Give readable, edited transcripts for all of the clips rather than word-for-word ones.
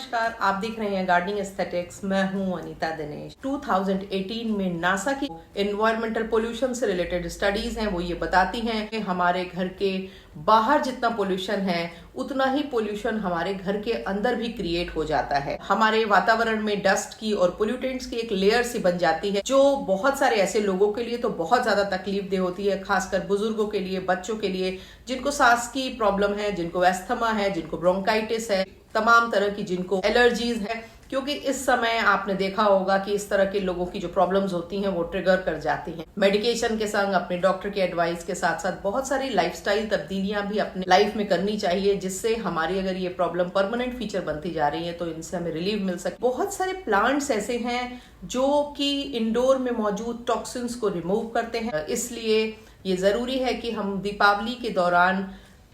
नमस्कार, आप देख रहे हैं गार्डनिंग एस्थेटिक्स। मैं हूं अनीता दिनेश। 2018 में नासा की एनवायरमेंटल पोल्यूशन से रिलेटेड स्टडीज हैं, वो ये बताती हैं कि हमारे घर के बाहर जितना पोल्यूशन है उतना ही पोल्यूशन हमारे घर के अंदर भी क्रिएट हो जाता है। हमारे वातावरण में डस्ट की और पोल्यूटेंट्स की एक लेयर सी बन जाती है, जो बहुत सारे ऐसे लोगों के लिए तो बहुत ज्यादा तकलीफ दे होती है, खासकर बुजुर्गों के लिए, बच्चों के लिए, जिनको सांस की प्रॉब्लम है, जिनको एस्थमा है, जिनको ब्रोंकाइटिस है, तमाम तरह की जिनको एलर्जीज है। क्योंकि इस समय आपने देखा होगा कि इस तरह के लोगों की जो प्रॉब्लम्स होती हैं वो ट्रिगर कर जाती हैं। मेडिकेशन के संग अपने डॉक्टर के एडवाइस के साथ साथ बहुत सारी लाइफस्टाइल तब्दीलियां भी अपने लाइफ में करनी चाहिए, जिससे हमारी अगर ये प्रॉब्लम परमानेंट फीचर बनती जा रही है तो इनसे हमें रिलीफ मिल सके। बहुत सारे प्लांट्स ऐसे हैं जो कि इंडोर में मौजूद टॉक्सिन्स को रिमूव करते हैं, इसलिए ये जरूरी है कि हम दीपावली के दौरान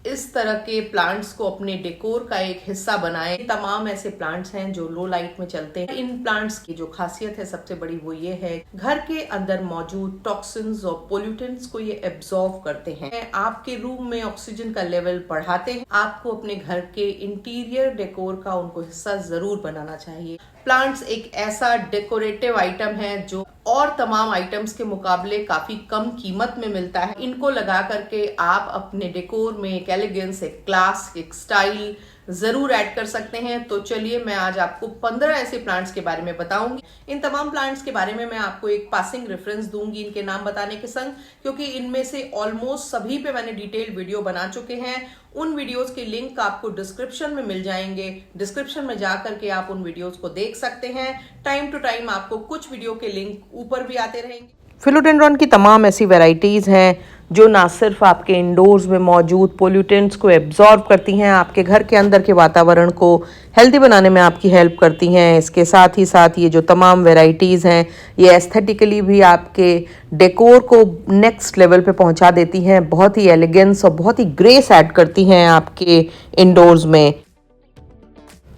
इस तरह के प्लांट्स को अपने डेकोर का एक हिस्सा बनाएं। तमाम ऐसे प्लांट्स हैं जो लो लाइट में चलते हैं। इन प्लांट्स की जो खासियत है सबसे बड़ी वो ये है, घर के अंदर मौजूद टॉक्सिन्स और पोल्यूटेंट्स को ये एब्जॉर्ब करते हैं, आपके रूम में ऑक्सीजन का लेवल बढ़ाते हैं। आपको अपने घर के इंटीरियर डेकोर का उनको हिस्सा जरूर बनाना चाहिए। प्लांट्स एक ऐसा डेकोरेटिव आइटम है जो और तमाम आइटम्स के मुकाबले काफी कम कीमत में मिलता है। इनको लगा करके आप अपने डेकोर में एक एलिगेंस, एक क्लास, एक स्टाइल जरूर ऐड कर सकते हैं। तो चलिए मैं आज आपको 15 ऐसे प्लांट्स के बारे में बताऊंगी। इन तमाम प्लांट्स के बारे में मैं आपको एक पासिंग रेफरेंस दूंगी इनके नाम बताने के संग, क्योंकि इनमें से ऑलमोस्ट सभी पे मैंने डिटेल वीडियो बना चुके हैं। उन वीडियोस के लिंक आपको डिस्क्रिप्शन में मिल जाएंगे। डिस्क्रिप्शन में जा करके आप उन वीडियोस को देख सकते हैं। टाइम टू टाइम आपको कुछ वीडियो के लिंक ऊपर भी आते रहेंगे। फिलोडेंड्रॉन की तमाम ऐसी वैरायटीज हैं जो ना सिर्फ आपके इंडोर्स में मौजूद पोल्यूटेंट्स को एब्जॉर्ब करती हैं, आपके घर के अंदर के वातावरण को हेल्दी बनाने में आपकी हेल्प करती हैं। इसके साथ ही साथ ये जो तमाम वैरायटीज़ हैं ये एस्थेटिकली भी आपके डेकोर को नेक्स्ट लेवल पे पहुंचा देती हैं। बहुत ही एलिगेंस और बहुत ही ग्रेस ऐड करती हैं आपके इंडोर्स में।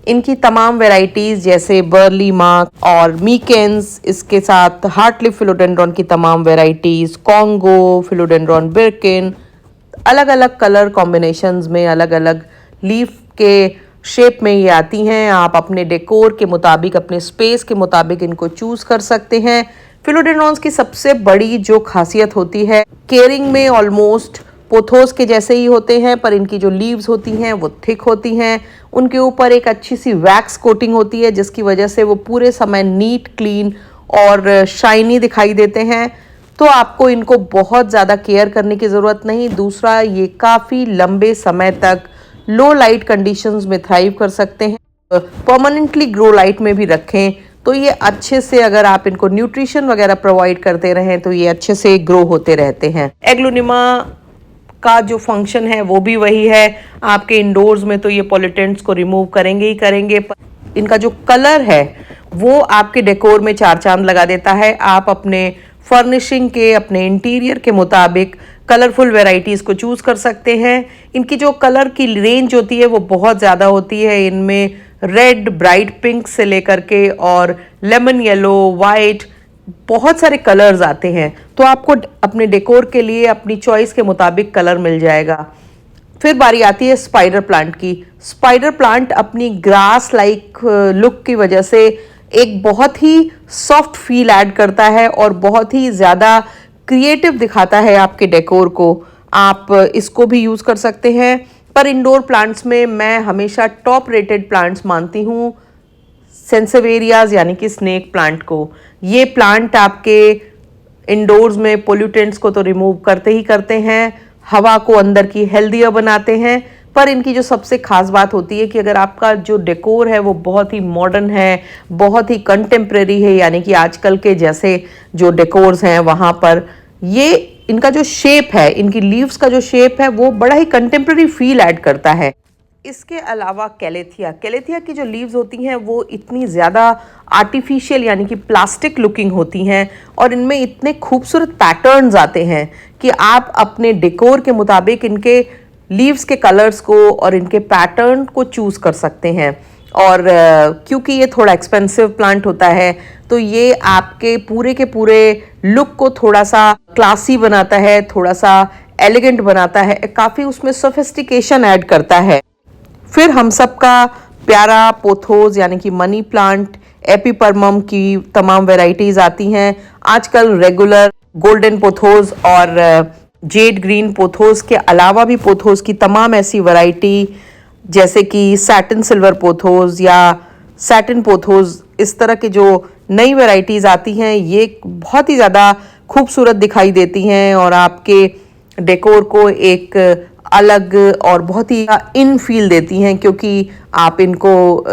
इनकी तमाम वैरायटीज जैसे बर्ली मार्क और मीकेंस, इसके साथ हार्टलिप फिलोडेंड्रॉन की तमाम वैरायटीज, कॉन्गो फिलोडेंड्रॉन, बिर्किन, अलग अलग कलर कॉम्बिनेशंस में, अलग अलग लीफ के शेप में ये आती हैं। आप अपने डेकोर के मुताबिक, अपने स्पेस के मुताबिक इनको चूज कर सकते हैं। फिलोडेंड्रॉन्स की सबसे बड़ी जो खासियत होती है, केयरिंग में ऑलमोस्ट पोथोस के जैसे ही होते हैं, पर इनकी जो लीव्स होती हैं वो थिक होती हैं। उनके ऊपर एक अच्छी सी वैक्स कोटिंग होती है, जिसकी वजह से वो पूरे समय नीट, क्लीन और शाइनी दिखाई देते हैं। तो आपको इनको बहुत ज़्यादा केयर करने की ज़रूरत नहीं। दूसरा, ये काफ़ी लंबे समय तक लो लाइट कंडीशंस में थ्राइव कर सकते हैं। परमानेंटली ग्रो लाइट में भी रखें तो ये अच्छे से, अगर आप इनको न्यूट्रिशन वगैरह प्रोवाइड करते रहें तो ये अच्छे से ग्रो होते रहते हैं। एग्लोनिमा का जो फंक्शन है वो भी वही है। आपके इंडोर्स में तो ये पॉल्यूटेंट्स को रिमूव करेंगे ही करेंगे, पर इनका जो कलर है वो आपके डेकोर में चार चांद लगा देता है। आप अपने फर्निशिंग के, अपने इंटीरियर के मुताबिक कलरफुल वैरायटीज़ को चूज़ कर सकते हैं। इनकी जो कलर की रेंज होती है वो बहुत ज़्यादा होती है। इनमें रेड, ब्राइट पिंक से लेकर के और लेमन येलो, वाइट, बहुत सारे कलर्स आते हैं। तो आपको अपने डेकोर के लिए अपनी चॉइस के मुताबिक कलर मिल जाएगा। फिर बारी आती है स्पाइडर प्लांट की। स्पाइडर प्लांट अपनी ग्रास लाइक लुक की वजह से एक बहुत ही सॉफ्ट फील ऐड करता है और बहुत ही ज़्यादा क्रिएटिव दिखाता है आपके डेकोर को। आप इसको भी यूज़ कर सकते हैं, पर इंडोर प्लांट्स में मैं हमेशा टॉप रेटेड प्लांट्स मानती हूँ सेंसेवेरियाज यानी कि स्नेक प्लांट को। ये प्लांट आपके इंडोर्स में पोल्यूटेंट्स को तो रिमूव करते ही करते हैं, हवा को अंदर की हेल्दियर बनाते हैं। पर इनकी जो सबसे खास बात होती है कि अगर आपका जो डेकोर है वो बहुत ही मॉडर्न है, बहुत ही कंटेम्प्रेरी है, यानी कि आजकल के जैसे जो डेकोर्स हैं वहाँ पर ये इनका जो शेप है, इनकी लीव्स का जो शेप है वो बड़ा ही कंटेम्प्रेरी फील ऐड करता है। इसके अलावा कैलेथिया की जो लीव्स होती हैं वो इतनी ज़्यादा आर्टिफिशियल यानी कि प्लास्टिक लुकिंग होती हैं और इनमें इतने खूबसूरत पैटर्न्स आते हैं कि आप अपने डेकोर के मुताबिक इनके लीव्स के कलर्स को और इनके पैटर्न को चूज़ कर सकते हैं। और क्योंकि ये थोड़ा एक्सपेंसिव प्लांट होता है तो ये आपके पूरे के पूरे लुक को थोड़ा सा क्लासी बनाता है, थोड़ा सा एलिगेंट बनाता है, काफ़ी उसमें सोफिस्टिकेशन ऐड करता है। फिर हम सबका प्यारा पोथोस यानी कि मनी प्लांट, एपीपर्मम की तमाम वैरायटीज आती हैं। आजकल रेगुलर गोल्डन पोथोस और जेड ग्रीन पोथोस के अलावा भी पोथोस की तमाम ऐसी वैरायटी जैसे कि सैटिन सिल्वर पोथोस या सैटिन पोथोस, इस तरह के जो नई वैरायटीज आती हैं ये बहुत ही ज़्यादा खूबसूरत दिखाई देती हैं और आपके डेकोर को एक अलग और बहुत ही इन फील देती हैं, क्योंकि आप इनको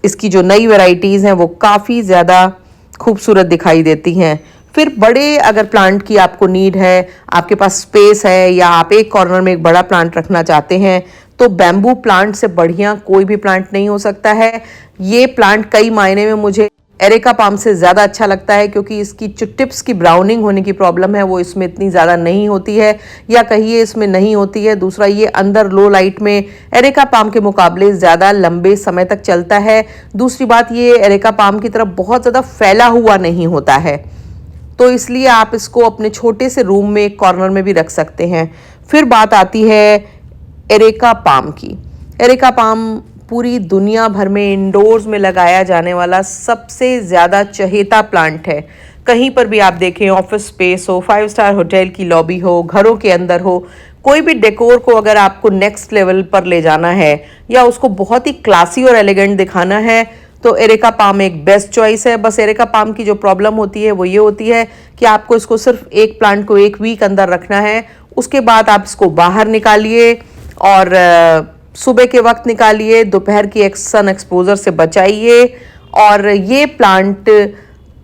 इसकी जो नई वैरायटीज़ हैं वो काफ़ी ज़्यादा खूबसूरत दिखाई देती हैं। फिर बड़े अगर प्लांट की आपको नीड है, आपके पास स्पेस है या आप एक कॉर्नर में एक बड़ा प्लांट रखना चाहते हैं, तो बैम्बू प्लांट से बढ़िया कोई भी प्लांट नहीं हो सकता है। ये प्लांट कई मायने में मुझे एरेका पाम से ज़्यादा अच्छा लगता है, क्योंकि इसकी जो टिप्स की ब्राउनिंग होने की प्रॉब्लम है वो इसमें इतनी ज़्यादा नहीं होती है, या कहिए इसमें नहीं होती है। दूसरा, ये अंदर लो लाइट में एरेका पाम के मुकाबले ज़्यादा लंबे समय तक चलता है। दूसरी बात, ये एरेका पाम की तरफ बहुत ज़्यादा फैला हुआ नहीं होता है, तो इसलिए आप इसको अपने छोटे से रूम में एक कॉर्नर में भी रख सकते हैं। फिर बात आती है एरेका पाम की। एरेका पाम पूरी दुनिया भर में इंडोर्स में लगाया जाने वाला सबसे ज़्यादा चहेता प्लांट है। कहीं पर भी आप देखें, ऑफिस स्पेस हो, 5 स्टार होटल की लॉबी हो, घरों के अंदर हो, कोई भी डेकोर को अगर आपको नेक्स्ट लेवल पर ले जाना है या उसको बहुत ही क्लासी और एलिगेंट दिखाना है, तो एरेका पाम एक बेस्ट चॉइस है। बस एरेका पाम की जो प्रॉब्लम होती है वो ये होती है कि आपको इसको सिर्फ एक प्लांट को एक वीक अंदर रखना है, उसके बाद आप इसको बाहर निकालिए और सुबह के वक्त निकालिए, दोपहर की सन एक्सपोजर से बचाइए। और ये प्लांट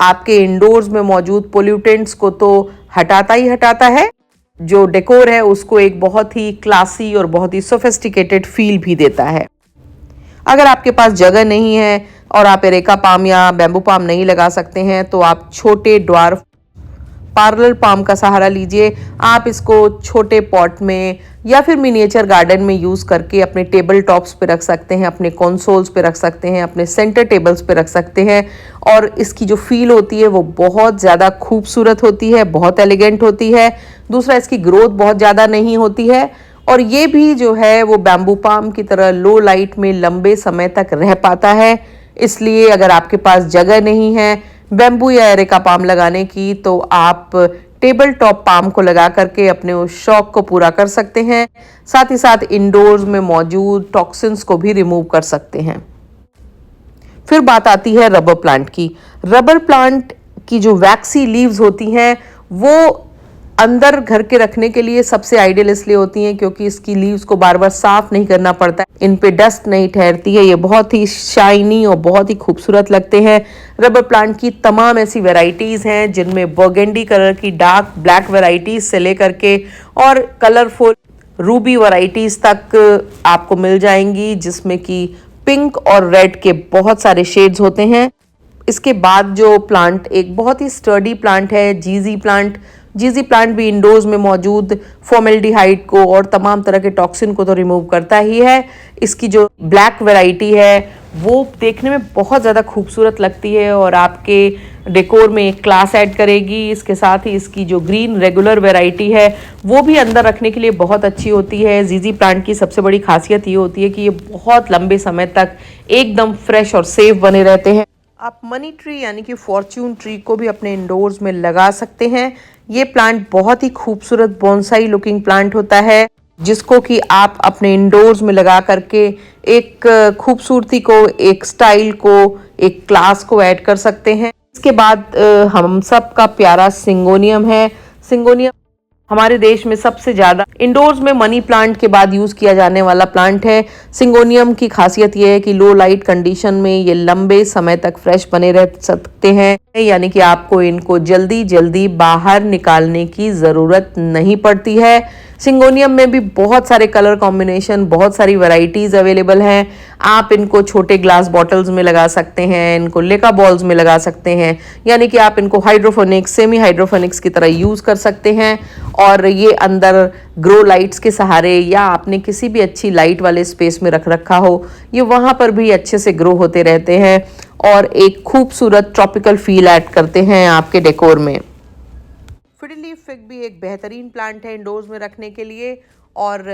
आपके इंडोर्स में मौजूद पोल्यूटेंट्स को तो हटाता ही हटाता है, जो डेकोर है उसको एक बहुत ही क्लासी और बहुत ही सोफिस्टिकेटेड फील भी देता है। अगर आपके पास जगह नहीं है और आप एरेका पाम या बैम्बू पाम नहीं लगा सकते हैं, तो आप छोटे ड्वार्फ पार्लर पाम का सहारा लीजिए। आप इसको छोटे पॉट में या फिर मिनिएचर गार्डन में यूज़ करके अपने टेबल टॉप्स पे रख सकते हैं, अपने कंसोल्स पे रख सकते हैं, अपने सेंटर टेबल्स पे रख सकते हैं, और इसकी जो फील होती है वो बहुत ज़्यादा खूबसूरत होती है, बहुत एलिगेंट होती है। दूसरा, इसकी ग्रोथ बहुत ज़्यादा नहीं होती है, और ये भी जो है वो बैम्बू पाम की तरह लो लाइट में लंबे समय तक रह पाता है। इसलिए अगर आपके पास जगह नहीं है बैम्बू या एरेका पाम लगाने की, तो आप टेबल टॉप पाम को लगा करके अपने उस शौक को पूरा कर सकते हैं। साथ ही साथ इंडोर्स में मौजूद टॉक्सिन्स को भी रिमूव कर सकते हैं। फिर बात आती है रबर प्लांट की। रबर प्लांट की जो वैक्सी लीव्स होती हैं वो अंदर घर के रखने के लिए सबसे आइडियल इसलिए होती हैं क्योंकि इसकी लीव्स को बार बार साफ नहीं करना पड़ता, इन पे डस्ट नहीं ठहरती है, ये बहुत ही शाइनी और बहुत ही खूबसूरत लगते हैं। रबर प्लांट की तमाम ऐसी वैरायटीज़ हैं जिनमें बर्गेंडी कलर की डार्क ब्लैक वैरायटीज़ से लेकर के और कलरफुल रूबी वैरायटीज़ तक आपको मिल जाएंगी, जिसमें कि पिंक और रेड के बहुत सारे शेड्स होते हैं। इसके बाद जो प्लांट एक बहुत ही स्टर्डी प्लांट है, जीजी प्लांट। जीजी प्लांट भी इंडोर्स में मौजूद फॉर्मेल्डिहाइड को और तमाम तरह के टॉक्सिन को तो रिमूव करता ही है। इसकी जो ब्लैक वैरायटी है वो देखने में बहुत ज़्यादा खूबसूरत लगती है और आपके डेकोर में एक क्लास ऐड करेगी। इसके साथ ही इसकी जो ग्रीन रेगुलर वैरायटी है वो भी अंदर रखने के लिए बहुत अच्छी होती है। जीजी प्लांट की सबसे बड़ी खासियत ये होती है कि ये बहुत लंबे समय तक एकदम फ्रेश और सेफ बने रहते हैं। आप मनी ट्री यानी कि फॉर्च्यून ट्री को भी अपने इंडोर्स में लगा सकते हैं। ये प्लांट बहुत ही खूबसूरत बोनसाई लुकिंग प्लांट होता है, जिसको कि आप अपने इंडोर्स में लगा करके एक खूबसूरती को, एक स्टाइल को, एक क्लास को ऐड कर सकते हैं। इसके बाद हम सब का प्यारा सिंगोनियम है। सिंगोनियम हमारे देश में सबसे ज़्यादा इंडोर्स में मनी प्लांट के बाद यूज़ किया जाने वाला प्लांट है। सिंगोनियम की खासियत यह है कि लो लाइट कंडीशन में ये लंबे समय तक फ्रेश बने रह सकते हैं, यानी कि आपको इनको जल्दी जल्दी बाहर निकालने की ज़रूरत नहीं पड़ती है। सिंगोनियम में भी बहुत सारे कलर कॉम्बिनेशन, बहुत सारी वैरायटीज़ अवेलेबल हैं। आप इनको छोटे ग्लास बॉटल्स में लगा सकते हैं, इनको लेका बॉल्स में लगा सकते हैं, यानी कि आप इनको हाइड्रोफोनिक्स, सेमी हाइड्रोफोनिक्स की तरह यूज़ कर सकते हैं। और ये अंदर ग्रो लाइट्स के सहारे या आपने किसी भी अच्छी लाइट वाले स्पेस में रख रखा हो, ये वहाँ पर भी अच्छे से ग्रो होते रहते हैं और एक खूबसूरत ट्रॉपिकल फील ऐड करते हैं आपके डेकोर में। फिडिली फिग भी एक बेहतरीन प्लांट है इंडोर्स में रखने के लिए, और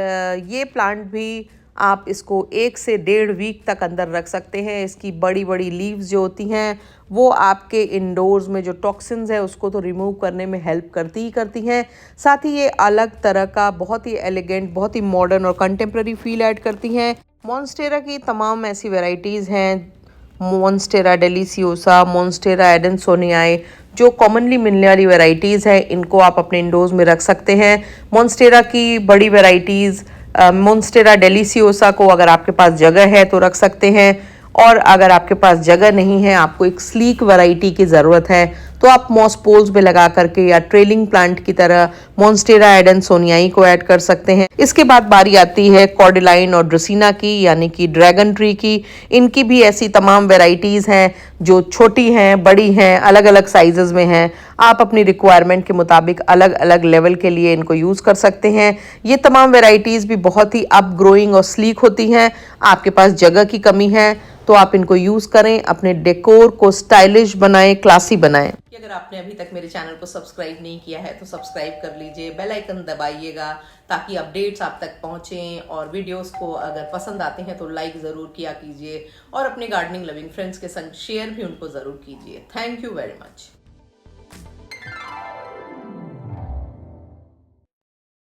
ये प्लांट भी आप इसको 1 से 1.5 वीक तक अंदर रख सकते हैं। इसकी बड़ी बड़ी लीव्स जो होती हैं वो आपके इंडोर्स में जो टॉक्सिन्स है उसको तो रिमूव करने में हेल्प करती ही करती हैं, साथ ही ये अलग तरह का बहुत ही एलिगेंट, बहुत ही मॉडर्न और कंटेम्प्रेरी फील ऐड करती हैं। मॉन्स्टेरा की तमाम ऐसी वैरायटीज़ हैं, मॉन्स्टेरा डेलिसियोसा, मॉन्स्टेरा एडेंसोनियाई, जो कॉमनली मिलने वाली वैरायटीज़ हैं, इनको आप अपने इंडोर्स में रख सकते हैं। मॉन्स्टेरा की बड़ी वैरायटीज़ मॉन्स्टेरा डेलिसियोसा को अगर आपके पास जगह है तो रख सकते हैं, और अगर आपके पास जगह नहीं है, आपको एक स्लीक वैरायटी की ज़रूरत है, तो आप मॉस पोल्स में लगा करके या ट्रेलिंग प्लांट की तरह मॉन्स्टेरा एडेंसोनियाई को ऐड कर सकते हैं। इसके बाद बारी आती है कॉर्डिलाइन और ड्रेसिना की, यानी कि ड्रैगन ट्री की। इनकी भी ऐसी तमाम वेराइटीज़ हैं जो छोटी हैं, बड़ी हैं, अलग अलग साइजेस में हैं। आप अपनी रिक्वायरमेंट के मुताबिक अलग अलग लेवल के लिए इनको यूज़ कर सकते हैं। ये तमाम वेराइटीज़ भी बहुत ही अप ग्रोइंग और स्लीक होती हैं। आपके पास जगह की कमी है तो आप इनको यूज़ करें, अपने डेकोर को स्टाइलिश बनाएं, क्लासी बनाएं। अगर आपने अभी तक मेरे चैनल को सब्सक्राइब नहीं किया है तो सब्सक्राइब कर लीजिए, बेल आइकन दबाइएगा ताकि अपडेट्स आप तक पहुंचें, और वीडियोस को अगर पसंद आते हैं तो लाइक ज़रूर किया कीजिए, और अपने गार्डनिंग लविंग फ्रेंड्स के संग शेयर भी उनको ज़रूर कीजिए। Thank you very much.